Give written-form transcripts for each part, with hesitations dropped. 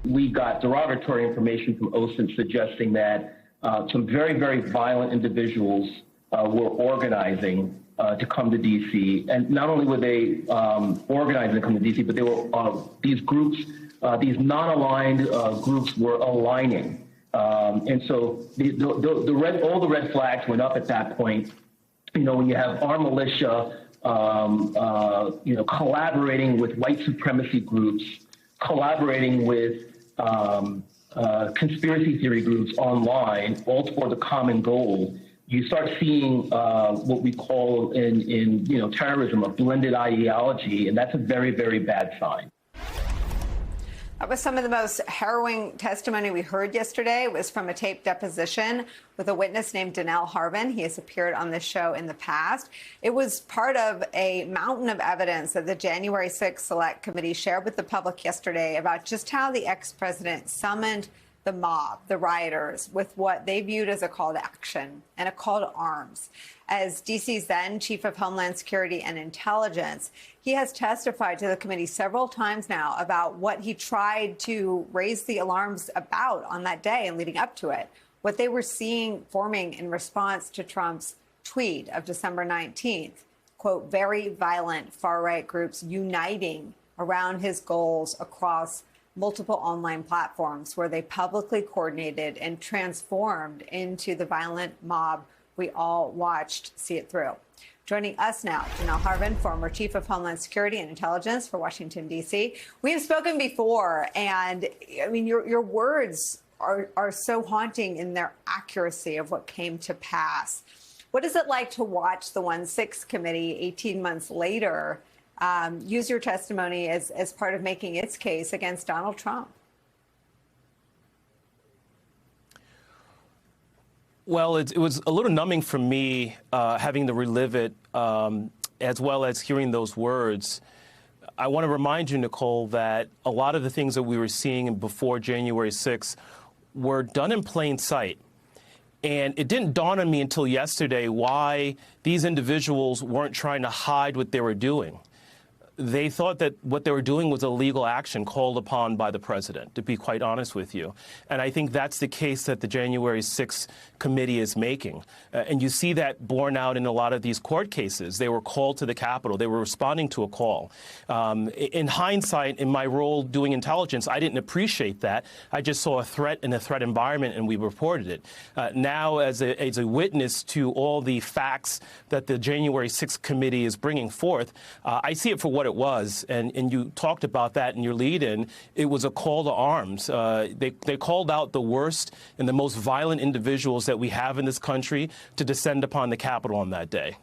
we got derogatory information from OSINT suggesting that some very, very violent individuals were organizing to come to D.C. And not only were they organizing to come to D.C., but they were these groups, these non-aligned groups were aligning. And so all the red flags went up at that point. You know, when you have armed militia, you know, collaborating with white supremacy groups, collaborating with conspiracy theory groups online, all toward the common goal, you start seeing what we call in you know, terrorism, a blended ideology, and that's a very, very bad sign. That was some of the most harrowing testimony we heard yesterday. It was from a taped deposition with a witness named Donell Harvin. He has appeared on this show in the past. It was part of a mountain of evidence that the January 6th Select Committee shared with the public yesterday about just how the ex-president summoned the mob, the rioters, with what they viewed as a call to action and a call to arms. As D.C.'s then Chief of Homeland Security and Intelligence, he has testified to the committee several times now about what he tried to raise the alarms about on that day and leading up to it, what they were seeing forming in response to Trump's tweet of December 19th, quote, very violent far-right groups uniting around his goals across multiple online platforms where they publicly coordinated and transformed into the violent mob we all watched see it through. Joining us now, Donell Harvin, former Chief of Homeland Security and Intelligence for Washington, D.C. We have spoken before, and I mean, your words are so haunting in their accuracy of what came to pass. What is it like to watch the 1-6 committee 18 months later use your testimony as part of making its case against Donald Trump? Well, it was a little numbing for me having to relive it, as well as hearing those words. I want to remind you, Nicole, that a lot of the things that we were seeing before January 6th were done in plain sight. And it didn't dawn on me until yesterday why these individuals weren't trying to hide what they were doing. They thought that what they were doing was a legal action called upon by the president, to be quite honest with you. And I think that's the case that the January 6th committee is making. And you see that borne out in a lot of these court cases. They were called to the Capitol. They were responding to a call. In hindsight, in my role doing intelligence, I didn't appreciate that. I just saw a threat in a threat environment, and we reported it. Now, as a witness to all the facts that the January 6th committee is bringing forth, I see it for what it was, and you talked about that in your lead-in. It was a call to arms. They called out the worst and the most violent individuals that we have in this country to descend upon the Capitol on that day.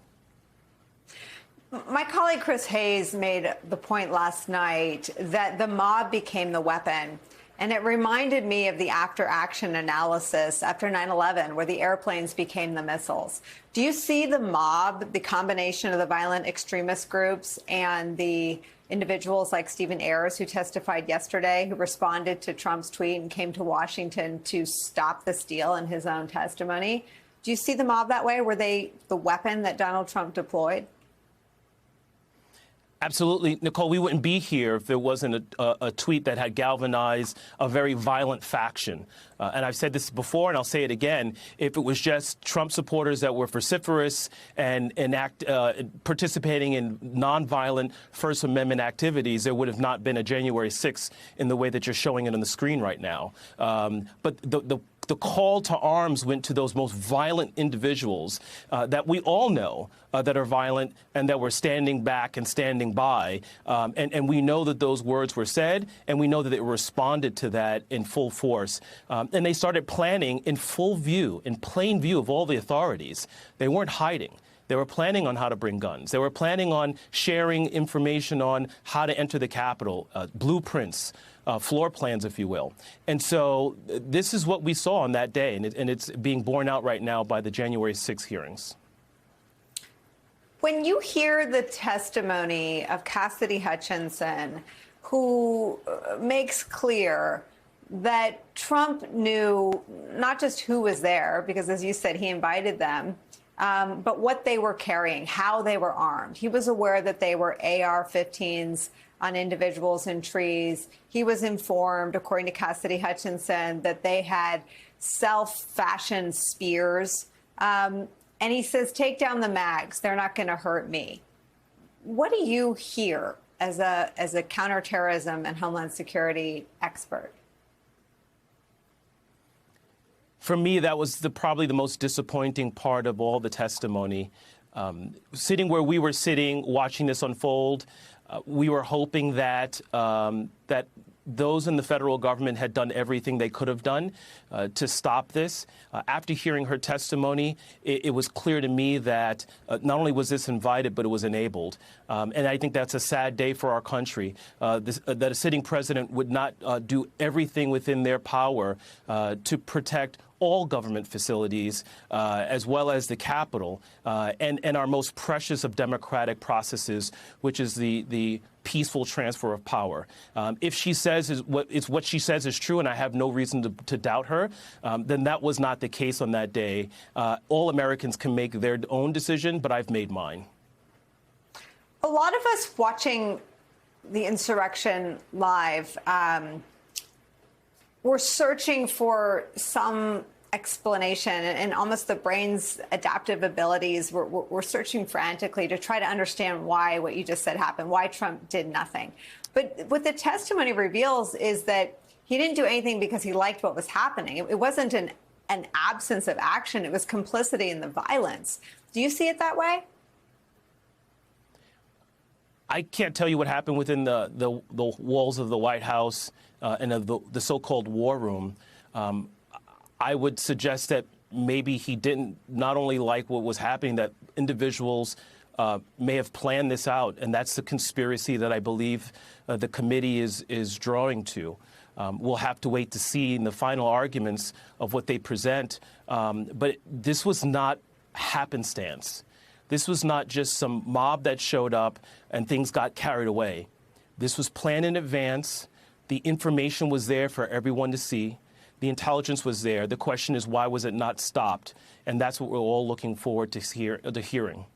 My colleague Chris Hayes made the point last night that the mob became the weapon. And it reminded me of the after-action analysis after 9/11, where the airplanes became the missiles. Do you see the mob, the combination of the violent extremist groups and the individuals like Stephen Ayers, who testified yesterday, who responded to Trump's tweet and came to Washington to stop the steal in his own testimony? Do you see the mob that way? Were they the weapon that Donald Trump deployed? Absolutely. Nicole, we wouldn't be here if there wasn't a tweet that had galvanized a very violent faction. And I've said this before, and I'll say it again. If it was just Trump supporters that were vociferous and participating in nonviolent First Amendment activities, there would have not been a January 6th in the way that you're showing it on the screen right now. But the call to arms went to those most violent individuals that we all know that are violent and that were standing back and standing by. And we know that those words were said, and we know that they responded to that in full force. And they started planning in full view, in plain view of all the authorities. They weren't hiding. They were planning on how to bring guns. They were planning on sharing information on how to enter the Capitol, blueprints, floor plans, if you will. And so this is what we saw on that day, and it's being borne out right now by the January 6th hearings. When you hear the testimony of Cassidy Hutchinson, who makes clear that Trump knew not just who was there, because as you said, he invited them, but what they were carrying, how they were armed. He was aware that they were AR-15s on individuals in trees. He was informed, according to Cassidy Hutchinson, that they had self-fashioned spears. And he says, take down the mags. They're not going to hurt me. What do you hear as a counterterrorism and homeland security expert? For me, that was probably the most disappointing part of all the testimony. Sitting where we were sitting, watching this unfold, we were hoping that that those in the federal government had done everything they could have done to stop this. After hearing her testimony, it was clear to me that not only was this invited, but it was enabled. And I think that's a sad day for our country, that a sitting president would not do everything within their power to protect all government facilities, as well as the Capitol, and our most precious of democratic processes, which is the peaceful transfer of power. If she says what she says is true, and I have no reason to doubt her, then that was not the case on that day. All Americans can make their own decision, but I've made mine. A lot of us watching the insurrection live, we're searching for some explanation, and almost the brain's adaptive abilities. We're searching frantically to try to understand why what you just said happened, why Trump did nothing. But what the testimony reveals is that he didn't do anything because he liked what was happening. It wasn't an absence of action. It was complicity in the violence. Do you see it that way? I can't tell you what happened within the walls of the White House and of the so-called war room. I would suggest that maybe he didn't not only like what was happening, that individuals may have planned this out, and that's the conspiracy that I believe the committee is drawing to. We'll have to wait to see in the final arguments of what they present. But this was not happenstance. This was not just some mob that showed up and things got carried away. This was planned in advance. The information was there for everyone to see. The intelligence was there. The question is, why was it not stopped? And that's what we're all looking forward to hearing.